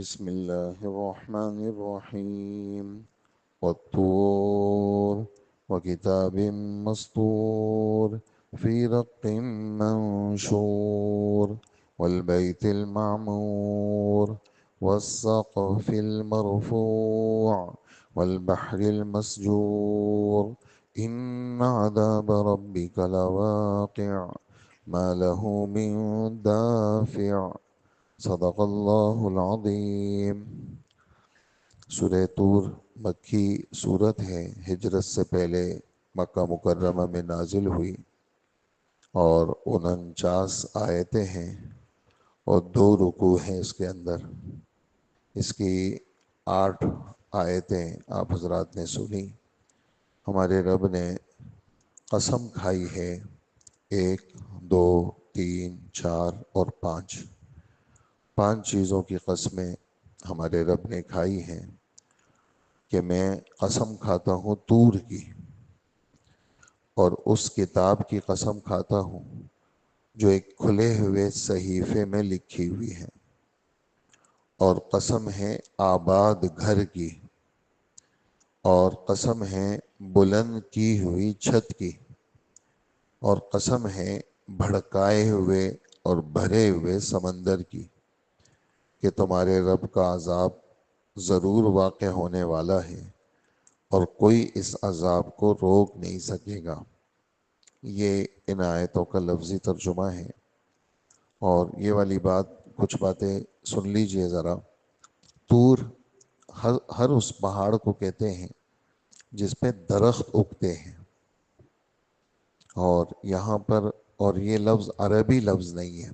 بسم الله الرحمن الرحيم والطور وكتاب مسطور في رق منشور والبيت المعمور والسقف المرفوع والبحر المسجور إن عذاب ربك لواقع ما له من دافع صدق اللہ العظیم۔ سورہ طور مکی سورت ہے، ہجرت سے پہلے مکہ مکرمہ میں نازل ہوئی اور 49 آیتیں ہیں اور 2 رکوع ہیں اس کے اندر۔ اس کی 8 آیتیں آپ حضرات نے سنی۔ ہمارے رب نے قسم کھائی ہے 1 2 3 4 اور 5 چیزوں کی قسمیں ہمارے رب نے کھائی ہیں کہ میں قسم کھاتا ہوں طور کی، اور اس کتاب کی قسم کھاتا ہوں جو ایک کھلے ہوئے صحیفے میں لکھی ہوئی ہے، اور قسم ہے آباد گھر کی، اور قسم ہے بلند کی ہوئی چھت کی، اور قسم ہے بھڑکائے ہوئے اور بھرے ہوئے سمندر کی کہ تمہارے رب کا عذاب ضرور واقع ہونے والا ہے اور کوئی اس عذاب کو روک نہیں سکے گا۔ یہ ان آیتوں کا لفظی ترجمہ ہے، اور یہ والی بات کچھ باتیں سن لیجئے ذرا۔ طور ہر اس پہاڑ کو کہتے ہیں جس پہ درخت اگتے ہیں، اور یہاں پر اور یہ لفظ عربی لفظ نہیں ہے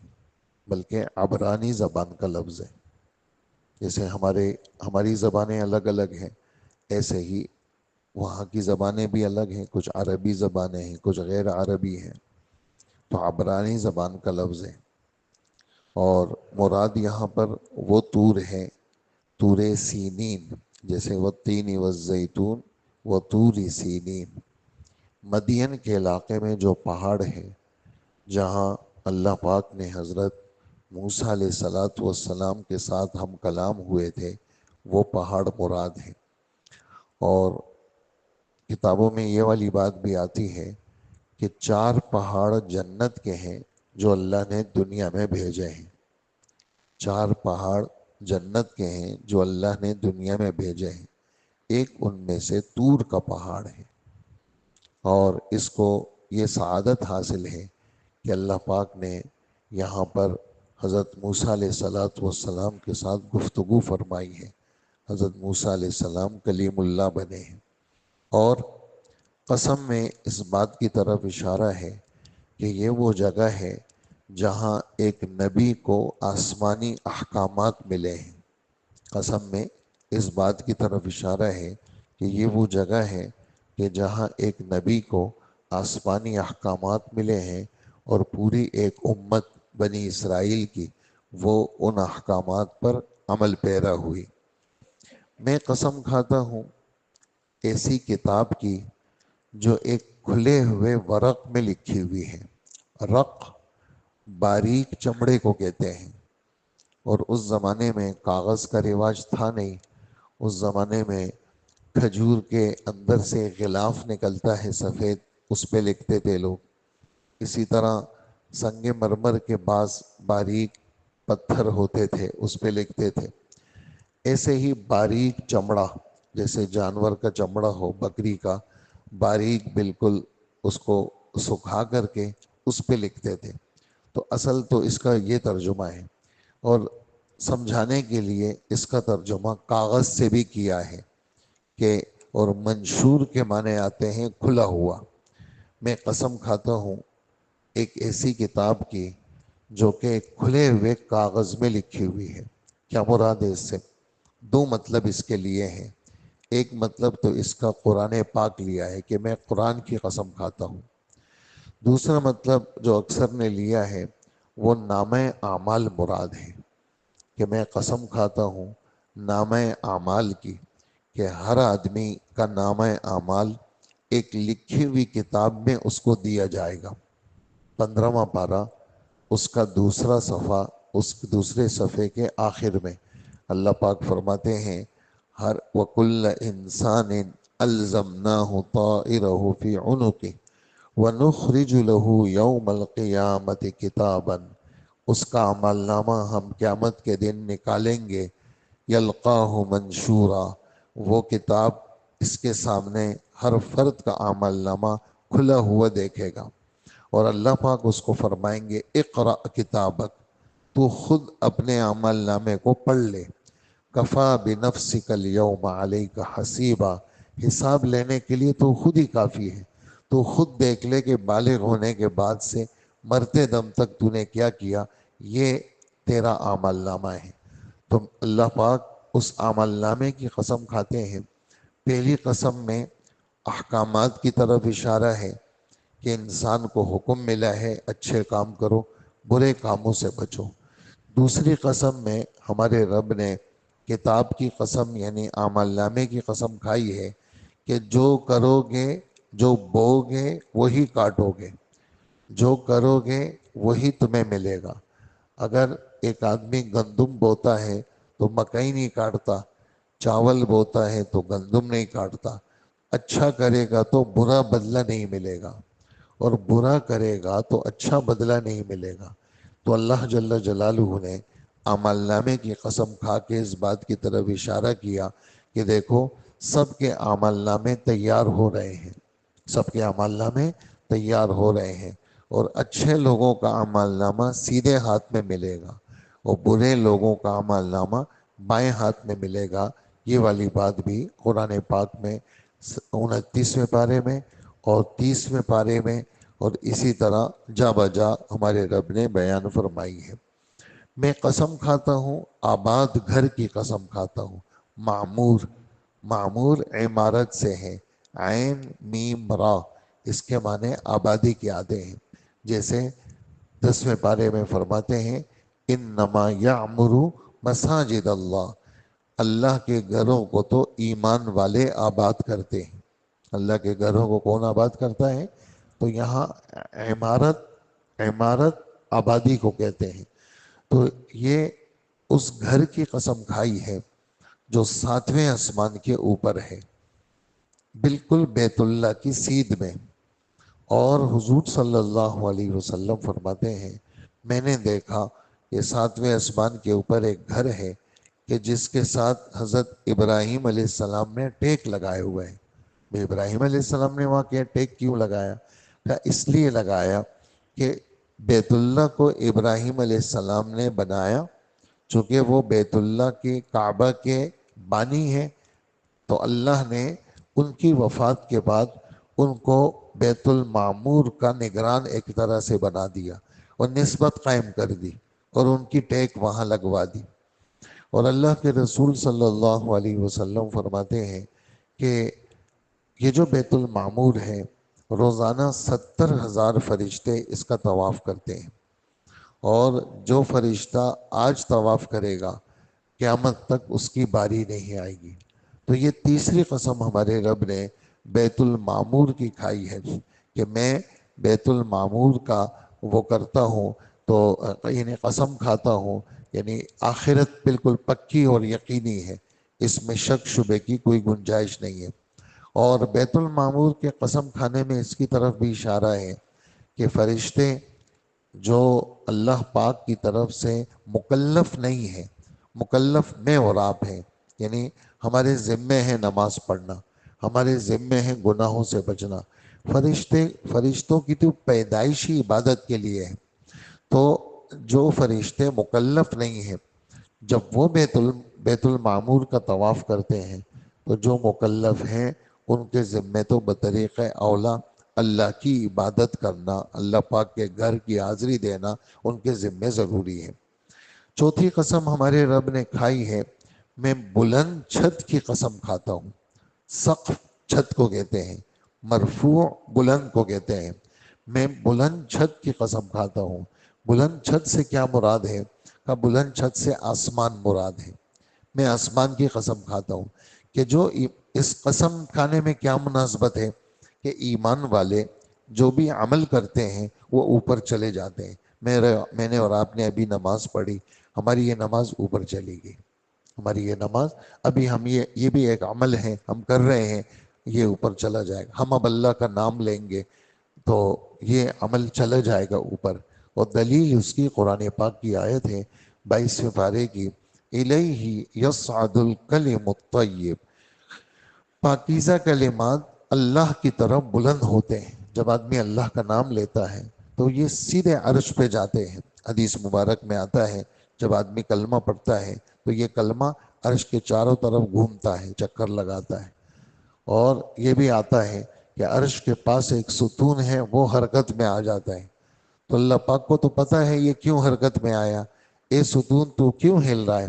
بلکہ عبرانی زبان کا لفظ ہے۔ جیسے ہماری زبانیں الگ الگ ہیں، ایسے ہی وہاں کی زبانیں بھی الگ ہیں، کچھ عربی زبانیں ہیں، کچھ غیر عربی ہیں، تو عبرانی زبان کا لفظ ہے۔ اور مراد یہاں پر وہ طور ہے، طور سینین، جیسے والتین والزیتون وطور سینین۔ مدین کے علاقے میں جو پہاڑ ہے جہاں اللہ پاک نے حضرت موسیٰ علیہ السلام کے ساتھ ہم کلام ہوئے تھے، وہ پہاڑ مراد ہیں۔ اور کتابوں میں یہ والی بات بھی آتی ہے کہ 4 پہاڑ جنت کے ہیں جو اللہ نے دنیا میں بھیجے ہیں۔ 4 پہاڑ جنت کے ہیں جو اللہ نے دنیا میں بھیجے ہیں، ایک ان میں سے طور کا پہاڑ ہے، اور اس کو یہ سعادت حاصل ہے کہ اللہ پاک نے یہاں پر حضرت موسیٰ علیہ السلام کے ساتھ گفتگو فرمائی ہے۔ حضرت موسیٰ علیہ السلام کلیم اللہ بنے ہیں، اور قسم میں اس بات کی طرف اشارہ ہے کہ یہ وہ جگہ ہے جہاں ایک نبی کو آسمانی احکامات ملے ہیں۔ قسم میں اس بات کی طرف اشارہ ہے کہ یہ وہ جگہ ہے کہ جہاں ایک نبی کو آسمانی احکامات ملے ہیں، اور پوری ایک امت بنی اسرائیل کی وہ ان احکامات پر عمل پیرا ہوئی۔ میں قسم کھاتا ہوں ایسی کتاب کی جو ایک کھلے ہوئے ورق میں لکھی ہوئی ہے۔ رق باریک چمڑے کو کہتے ہیں، اور اس زمانے میں کاغذ کا رواج تھا نہیں۔ اس زمانے میں کھجور کے اندر سے غلاف نکلتا ہے سفید، اس پہ لکھتے تھے لوگ۔ اسی طرح سنگ مرمر کے بعض باریک پتھر ہوتے تھے، اس پہ لکھتے تھے۔ ایسے ہی باریک چمڑا، جیسے جانور کا چمڑا ہو، بکری کا، باریک بالکل، اس کو سکھا کر کے اس پہ لکھتے تھے۔ تو اصل تو اس کا یہ ترجمہ ہے، اور سمجھانے کے لیے اس کا ترجمہ کاغذ سے بھی کیا ہے کہ اور منشور کے معنی آتے ہیں کھلا ہوا۔ میں قسم کھاتا ہوں ایک ایسی کتاب کی جو کہ ایک کھلے ہوئے کاغذ میں لکھی ہوئی ہے۔ کیا مراد ہے اس سے؟ 2 مطلب اس کے لیے ہیں۔ ایک مطلب تو اس کا قرآن پاک لیا ہے کہ میں قرآن کی قسم کھاتا ہوں۔ دوسرا مطلب جو اکثر نے لیا ہے وہ نامہ اعمال مراد ہے، کہ میں قسم کھاتا ہوں نامہ اعمال کی، کہ ہر آدمی کا نامہ اعمال ایک لکھی ہوئی کتاب میں اس کو دیا جائے گا۔ 15واں پارہ، اس کا دوسرا صفحہ، اس دوسرے صفحے کے آخر میں اللہ پاک فرماتے ہیں ہر وَكُلَّ إِنسَانٍ أَلْزَمْنَاهُ طَائِرَهُ فِي عُنُقِهِ وَنُخْرِجُ لَهُ يَوْمَ الْقِيَامَةِ كِتَابًا، اس کا عمل نامہ ہم قیامت کے دن نکالیں گے، یلقاہ منشورا، وہ کتاب اس کے سامنے ہر فرد کا عمل نامہ کھلا ہوا دیکھے گا، اور اللہ پاک اس کو فرمائیں گے اقرأ کتابک، تو خود اپنے عمل نامے کو پڑھ لے، کفا بنفسک الیوم علیک حسیبا، حساب لینے کے لیے تو خود ہی کافی ہے، تو خود دیکھ لے کہ بالغ ہونے کے بعد سے مرتے دم تک تو نے کیا کیا، یہ تیرا عمل نامہ ہے۔ تو اللہ پاک اس عمل نامے کی قسم کھاتے ہیں۔ پہلی قسم میں احکامات کی طرف اشارہ ہے کہ انسان کو حکم ملا ہے اچھے کام کرو، برے کاموں سے بچو۔ دوسری قسم میں ہمارے رب نے کتاب کی قسم یعنی عمل نامے کی قسم کھائی ہے کہ جو کرو گے، جو بو گے وہی کاٹو گے، جو کرو گے وہی تمہیں ملے گا۔ اگر ایک آدمی گندم بوتا ہے تو مکئی نہیں کاٹتا، چاول بوتا ہے تو گندم نہیں کاٹتا۔ اچھا کرے گا تو برا بدلہ نہیں ملے گا، اور برا کرے گا تو اچھا بدلہ نہیں ملے گا۔ تو اللہ جل جلالہ نے عمل نامے کی قسم کھا کے اس بات کی طرف اشارہ کیا کہ دیکھو سب کے عمل نامے تیار ہو رہے ہیں، سب کے عمل نامے تیار ہو رہے ہیں، اور اچھے لوگوں کا عمل نامہ سیدھے ہاتھ میں ملے گا اور برے لوگوں کا عمل نامہ بائیں ہاتھ میں ملے گا۔ یہ والی بات بھی قرآن پاک میں 29ویں پارے میں اور 30ویں پارے میں اور اسی طرح جا بجا ہمارے رب نے بیان فرمائی ہے۔ میں قسم کھاتا ہوں، آباد گھر کی قسم کھاتا ہوں، معمور، معمور عمارت سے ہے، عین میم را، اس کے معنی آبادی کے آدھے ہیں، جیسے 10ویں پارے میں فرماتے ہیں انما یعمر مساجد اللہ، اللہ کے گھروں کو تو ایمان والے آباد کرتے ہیں۔ اللہ کے گھروں کو کون آباد کرتا ہے؟ تو یہاں عمارت، عمارت آبادی کو کہتے ہیں۔ تو یہ اس گھر کی قسم کھائی ہے جو 7ویں آسمان کے اوپر ہے، بالکل بیت اللہ کی سیدھ میں۔ اور حضور صلی اللہ علیہ وسلم فرماتے ہیں میں نے دیکھا کہ 7ویں آسمان کے اوپر ایک گھر ہے کہ جس کے ساتھ حضرت ابراہیم علیہ السلام نے ٹیک لگائے ہوئے ہیں۔ بھئی ابراہیم علیہ السلام نے وہاں کیا ٹیک کیوں لگایا؟ کہا اس لیے لگایا کہ بیت اللہ کو ابراہیم علیہ السلام نے بنایا، چونکہ وہ بیت اللہ کے کعبہ کے بانی ہیں، تو اللہ نے ان کی وفات کے بعد ان کو بیت المعمور کا نگران ایک طرح سے بنا دیا اور نسبت قائم کر دی اور ان کی ٹیک وہاں لگوا دی۔ اور اللہ کے رسول صلی اللہ علیہ وسلم فرماتے ہیں کہ یہ جو بیت المعمور ہے روزانہ 70,000 فرشتے اس کا طواف کرتے ہیں، اور جو فرشتہ آج طواف کرے گا قیامت تک اس کی باری نہیں آئے گی۔ تو یہ تیسری قسم ہمارے رب نے بیت المعمور کی کھائی ہے کہ میں بیت المعمور کا وہ کرتا ہوں، تو یعنی قسم کھاتا ہوں، یعنی آخرت بالکل پکی اور یقینی ہے، اس میں شک شبے کی کوئی گنجائش نہیں ہے۔ اور بیت المعمور کے قسم کھانے میں اس کی طرف بھی اشارہ ہے کہ فرشتے جو اللہ پاک کی طرف سے مکلف نہیں ہیں، مکلف میں اور آپ ہیں، یعنی ہمارے ذمے ہے نماز پڑھنا، ہمارے ذمے ہے گناہوں سے بچنا، فرشتوں کی تو پیدائشی عبادت کے لیے ہے۔ تو جو فرشتے مکلف نہیں ہیں جب وہ بیت المعمور کا طواف کرتے ہیں تو جو مکلف ہیں ان کے ذمے تو بطریق اولا اللہ کی عبادت کرنا، اللہ پاک کے گھر کی حاضری دینا ان کے ذمے ضروری ہے۔ چوتھی قسم ہمارے رب نے کھائی ہے میں بلند چھت کی قسم کھاتا ہوں۔ سقف چھت کو کہتے ہیں، مرفوع بلند کو کہتے ہیں۔ میں بلند چھت کی قسم کھاتا ہوں۔ بلند چھت سے کیا مراد ہے؟ کہ بلند چھت سے آسمان مراد ہے۔ میں آسمان کی قسم کھاتا ہوں کہ جو اس قسم کھانے میں کیا مناسبت ہے کہ ایمان والے جو بھی عمل کرتے ہیں وہ اوپر چلے جاتے ہیں۔ میں نے اور آپ نے ابھی نماز پڑھی، ہماری یہ نماز اوپر چلی گئی، ہماری یہ نماز، ابھی ہم یہ بھی ایک عمل ہے ہم کر رہے ہیں، یہ اوپر چلا جائے گا. ہم اب اللہ کا نام لیں گے تو یہ عمل چلا جائے گا اوپر. اور دلیل اس کی قرآن پاک کی آیت ہے 22 پارے کی، الیہ یصعد الکلم الطیب، پاکیزہ کلمات اللہ کی طرف بلند ہوتے ہیں. جب آدمی اللہ کا نام لیتا ہے تو یہ سیدھے عرش پہ جاتے ہیں. حدیث مبارک میں آتا ہے جب آدمی کلمہ پڑھتا ہے تو یہ کلمہ عرش کے چاروں طرف گھومتا ہے، چکر لگاتا ہے. اور یہ بھی آتا ہے کہ عرش کے پاس ایک ستون ہے، وہ حرکت میں آ جاتا ہے. تو اللہ پاک کو تو پتہ ہے یہ کیوں حرکت میں آیا، اے ستون تو کیوں ہل رہا ہے؟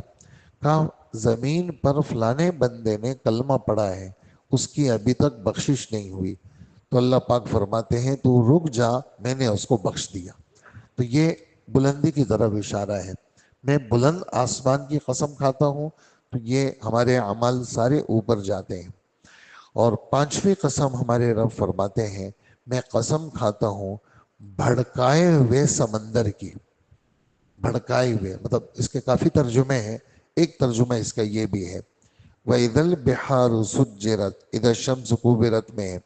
کہا زمین پر فلانے بندے نے کلمہ پڑھا ہے، اس کی ابھی تک بخشش نہیں ہوئی. تو اللہ پاک فرماتے ہیں تو رک جا، میں نے اس کو بخش دیا. تو یہ بلندی کی طرف اشارہ ہے. میں بلند آسمان کی قسم کھاتا ہوں تو یہ ہمارے اعمال سارے اوپر جاتے ہیں. اور پانچویں قسم ہمارے رب فرماتے ہیں میں قسم کھاتا ہوں بھڑکائے ہوئے سمندر کی. بھڑکائے ہوئے مطلب اس کے کافی ترجمے ہیں، ایک ترجمہ اس کا یہ بھی ہے وَإِذَا الْبِحَارُ سُجِّرَتْ اِذَا الشَّمْسُ كُوِّرَتْ میں ہے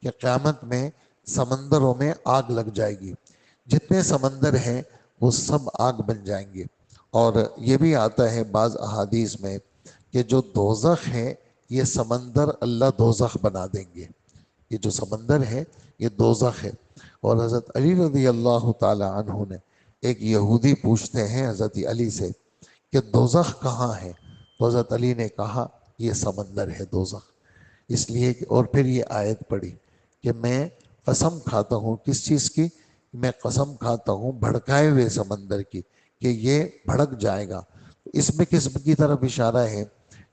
کہ قیامت میں سمندروں میں آگ لگ جائے گی، جتنے سمندر ہیں وہ سب آگ بن جائیں گے. اور یہ بھی آتا ہے بعض احادیث میں کہ جو دوزخ ہے یہ سمندر اللہ دوزخ بنا دیں گے. یہ جو سمندر ہے یہ دوزخ ہے. اور حضرت علی رضی اللہ تعالی عنہ نے، ایک یہودی پوچھتے ہیں حضرت علی سے کہ دوزخ کہاں ہے؟ تو حضرت علی نے کہا یہ سمندر ہے دوزخ. اس لیے اور پھر یہ آیت پڑھی کہ میں قسم کھاتا ہوں کس چیز کی؟ میں قسم کھاتا ہوں بھڑکائے ہوئے سمندر کی کہ یہ بھڑک جائے گا. اس میں کس کی طرف اشارہ ہے؟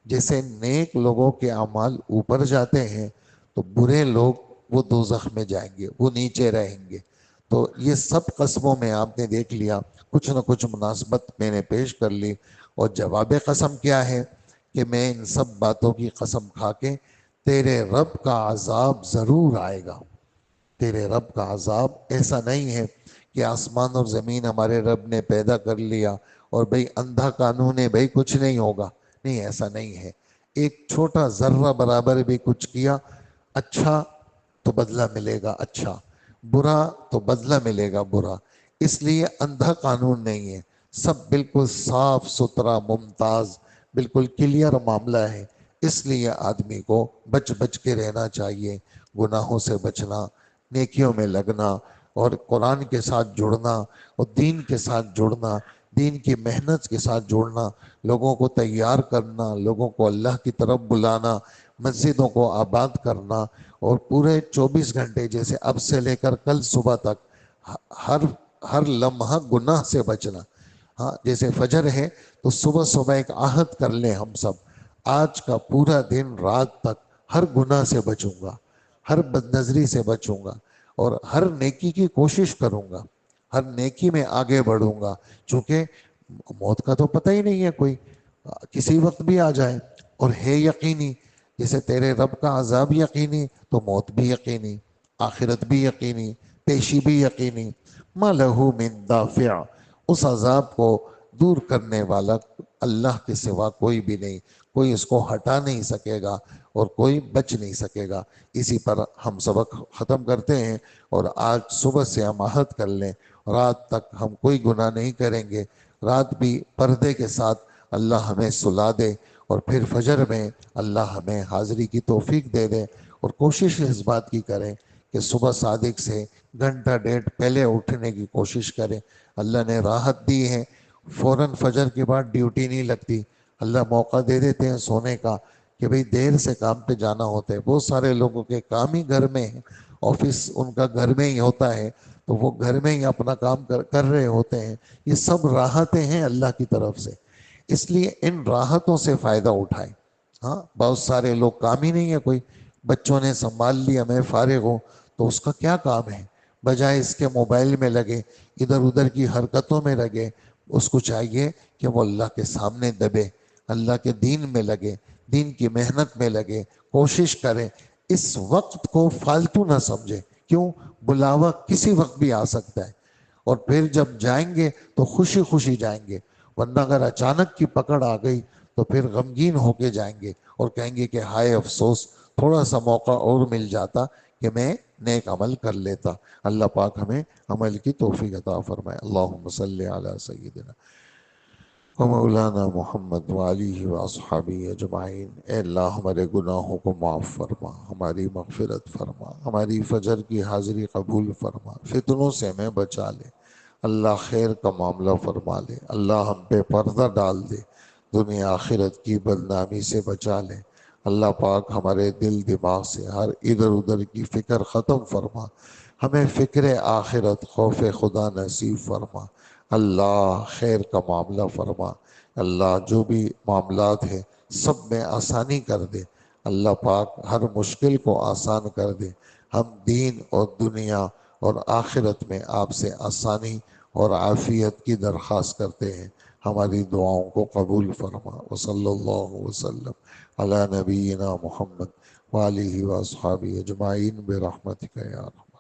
جیسے نیک لوگوں کے اعمال اوپر جاتے ہیں تو برے لوگ وہ دوزخ میں جائیں گے، وہ نیچے رہیں گے. تو یہ سب قسموں میں آپ نے دیکھ لیا کچھ نہ کچھ مناسبت میں نے پیش کر لی. اور جواب قسم کیا ہے کہ میں ان سب باتوں کی قسم کھا کے تیرے رب کا عذاب ضرور آئے گا. تیرے رب کا عذاب ایسا نہیں ہے کہ آسمان اور زمین ہمارے رب نے پیدا کر لیا اور بھئی اندھا قانون ہے بھئی کچھ نہیں ہوگا. نہیں، ایسا نہیں ہے. ایک چھوٹا ذرہ برابر بھی کچھ کیا اچھا تو بدلہ ملے گا اچھا، برا تو بدلہ ملے گا برا. اس لیے اندھا قانون نہیں ہے، سب بالکل صاف ستھرا ممتاز بالکل کلیئر معاملہ ہے. اس لیے آدمی کو بچ بچ کے رہنا چاہیے، گناہوں سے بچنا، نیکیوں میں لگنا اور قرآن کے ساتھ جڑنا اور دین کے ساتھ جڑنا، دین کی محنت کے ساتھ جڑنا، لوگوں کو تیار کرنا، لوگوں کو اللہ کی طرف بلانا، مسجدوں کو آباد کرنا. اور پورے 24 گھنٹے جیسے اب سے لے کر کل صبح تک ہر لمحہ گناہ سے بچنا. ہاں جیسے فجر ہے تو صبح صبح ایک عہد کر لیں ہم سب، آج کا پورا دن رات تک ہر گناہ سے بچوں گا، ہر بد نظری سے بچوں گا اور ہر نیکی کی کوشش کروں گا، ہر نیکی میں آگے بڑھوں گا. چونکہ موت کا تو پتہ ہی نہیں ہے، کوئی کسی وقت بھی آ جائے. اور ہے یقینی، جیسے تیرے رب کا عذاب یقینی تو موت بھی یقینی، آخرت بھی یقینی، پیشی بھی یقینی. ما لہو من دافع، اس عذاب کو دور کرنے والا اللہ کے سوا کوئی بھی نہیں، کوئی اس کو ہٹا نہیں سکے گا اور کوئی بچ نہیں سکے گا. اسی پر ہم سبق ختم کرتے ہیں اور آج صبح سے ہم عہد کر لیں رات تک ہم کوئی گناہ نہیں کریں گے. رات بھی پردے کے ساتھ اللہ ہمیں سلا دے اور پھر فجر میں اللہ ہمیں حاضری کی توفیق دے دے. اور کوشش اس بات کی کریں کہ صبح صادق سے گھنٹہ ڈیڑھ پہلے اٹھنے کی کوشش کریں. اللہ نے راحت دی ہے، فوراً فجر کے بعد ڈیوٹی نہیں لگتی. اللہ موقع دے دیتے ہیں سونے کا کہ بھئی دیر سے کام پہ جانا ہوتا ہے. بہت سارے لوگوں کے کام ہی گھر میں ہیں، آفس ان کا گھر میں ہی ہوتا ہے تو وہ گھر میں ہی اپنا کام کر رہے ہوتے ہیں. یہ سب راحتیں ہیں اللہ کی طرف سے، اس لیے ان راحتوں سے فائدہ اٹھائیں. ہاں بہت سارے لوگ کام ہی نہیں ہے، کوئی بچوں نے سنبھال لیا میں فارغ ہوں تو اس کا کیا کام ہے؟ بجائے اس کے موبائل میں لگے، ادھر ادھر کی حرکتوں میں لگے. اس کو چاہیے کہ وہ اللہ کے سامنے دبے، اللہ کے دین میں لگے، دین کی محنت میں لگے، کوشش کرے. اس وقت کو فالتو نہ سمجھے. کیوں؟ بلاوا کسی وقت بھی آ سکتا ہے اور پھر جب جائیں گے تو خوشی خوشی جائیں گے. ورنہ اگر اچانک کی پکڑ آ گئی تو پھر غمگین ہو کے جائیں گے اور کہیں گے کہ ہائے افسوس، تھوڑا سا موقع اور مل جاتا کہ میں نیک عمل کر لیتا۔ اللہ پاک ہمیں عمل کی توفیق عطا فرمائے۔ اللہم صلی علی سیدنا مولانا محمد وآلہ واصحابہ اجمعین۔ اے اللہ ہمارے گناہوں کو معاف فرما، ہماری مغفرت فرما، ہماری فجر کی حاضری قبول فرما، فتنوں سے ہمیں بچا لے اللہ، خیر کا معاملہ فرما لے اللہ، ہم پہ پردہ ڈال دے، دنیا آخرت کی بدنامی سے بچا لے اللہ پاک، ہمارے دل دماغ سے ہر ادھر ادھر کی فکر ختم فرما، ہمیں فکر آخرت خوف خدا نصیب فرما اللہ، خیر کا معاملہ فرما اللہ، جو بھی معاملات ہیں سب میں آسانی کر دے اللہ پاک، ہر مشکل کو آسان کر دے۔ ہم دین اور دنیا اور آخرت میں آپ سے آسانی اور عافیت کی درخواست کرتے ہیں، ہماری دعاؤں کو قبول فرما۔ وصلی اللہ وسلم علی نبینا محمد وآلہ واصحابہ اجمعین برحمتک یا رب۔